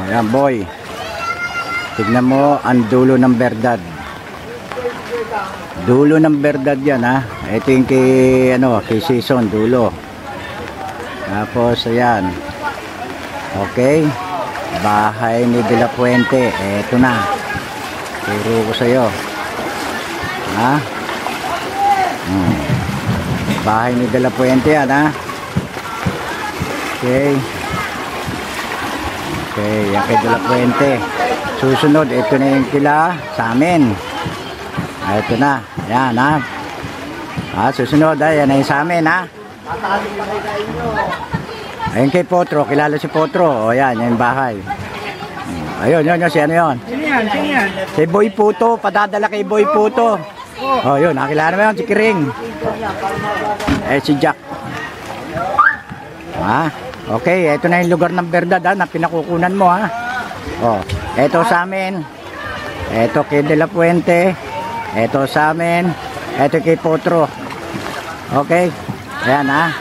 Ayan, boy. Tignan mo ang dulo ng berdad. Dulo ng berdad yan, ha. Ito yung kay season, dulo. Tapos, ayan. Okay. Bahay ni De La Fuente. Ito na. Turo ko sa'yo. Ha? Bahay ni De La Fuente yan, ha. Okay. Okay, yan kay De La Fuente. Susunod, ito na yung kila sa amin. Ito na. Yan, ha. Susunod, yan na yung sa amin, ha. Ayun kay Potro. Kilala si Potro. O, yan, yung bahay. Ayun, yun, si ano yun? Sino yan? Si Boy Puto. Padadala kay Boy Puto. O, yun, nakilala mo yun, si Kiring. Si Jack. Okay, ito na yung lugar ng berdad, na pinakukunan mo, ha. O, ito sa amin. Ito kay De La Fuente. Ito sa amin. Ito kay Potro. Okay. Ayan, ha.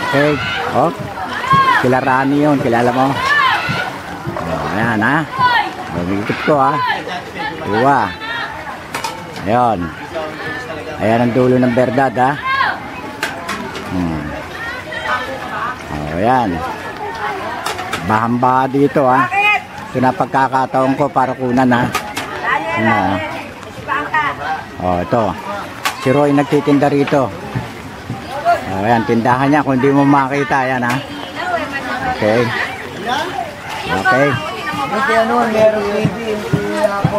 Okay. O, kila Rani yun. Kilala mo. O, ayan, ha. Magigit ko, ha. Diba? Ayan. Ayan ang dulo ng berdad, ha. O, ayan. Bahamba dito, ha. Ito na pagkakataon ko para kunan, ha. O, ito. Si Roy nagtitinda rito. O, ayan, tindahan niya. Kung hindi mo makita, ayan, ha. Okay. Okay.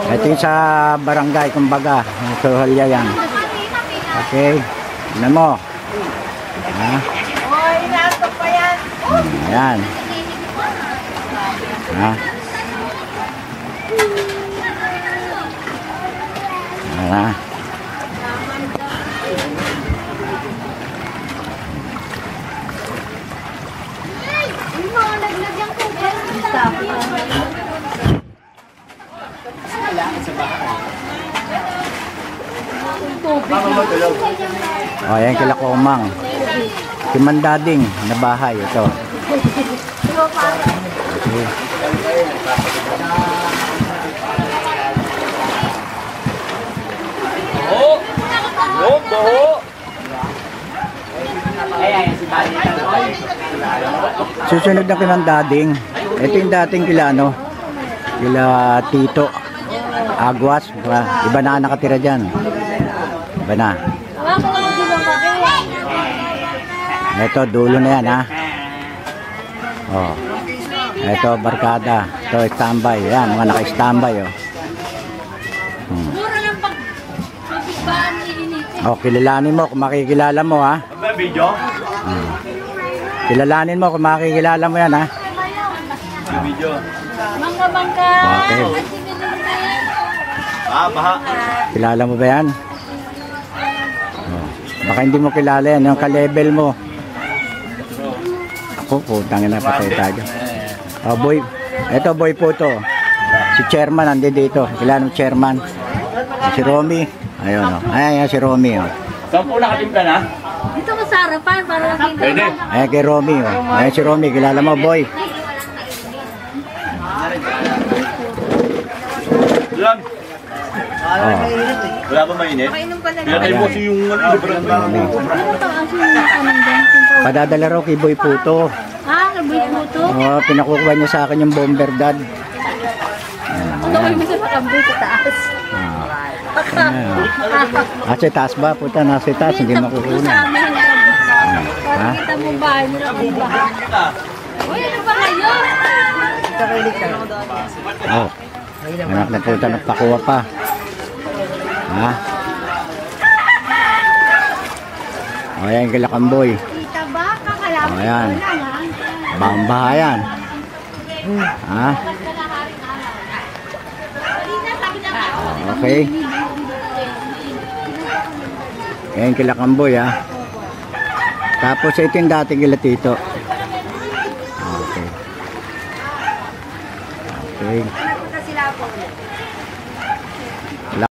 Ito yung sa barangay, kumbaga. Sa Halya yan. Okay. Tignan mo. Ha? Ayan. Ha? Ayan. O, ayan kila Komang. Si Mandading na bahay. Ito. Okay. Susunod na kay Mandading. Ito yung dating kila kila Tito Aguas. Iba na nakatira dyan. Iba na. Ito, dulo na yan, ha. Oh. Ito, barkada. Ito, standby. Yan, mga naka-standby, oh. Oh, kilalanin mo kung makikilala mo, ha. Kilalanin mo kung makikilala mo yan, ha. Bangka. Okay. Kilala mo ba yan? Oh. Baka hindi mo kilala yan, yung ka-level mo. Ako, putang ina, patay tayo. Oh, boy. Ito, Boy Puto. Si chairman, andi dito. Kilala mo chairman? Si Romy. Ayun, oh. Ayan, si Romy, oh. Saan po nakatimpla na? Dito ko sa harapan para makita. Pwede. Ayan, kay Romy, oh. Ayan, si Romy. Kilala mo, boy? Diyan. Oh. Wala ba mainit? Pinatay mo kasi yung Padadala raw kay Boy Puto. Kay Boy Puto? Oh, pinakukuha niya sa akin yung bomber dad. Ano mo sa makamboy sa taas? Sa taas ba? Puta, nasa taas, hindi makukuha. Para kita mo bahay nila kung bahay. Uy, ano ba kayo? Oh. Anak na puta, nagpakuha pa. Ha? O, ayan, kila Kamboy. Kita ba? Kakalapit O, ayan. ko lang, ha? Bamba yan. Ha? Okay. Ayan, kila Kamboy, ha? Tapos, ito yung dating kila Tito. Okay. Okay.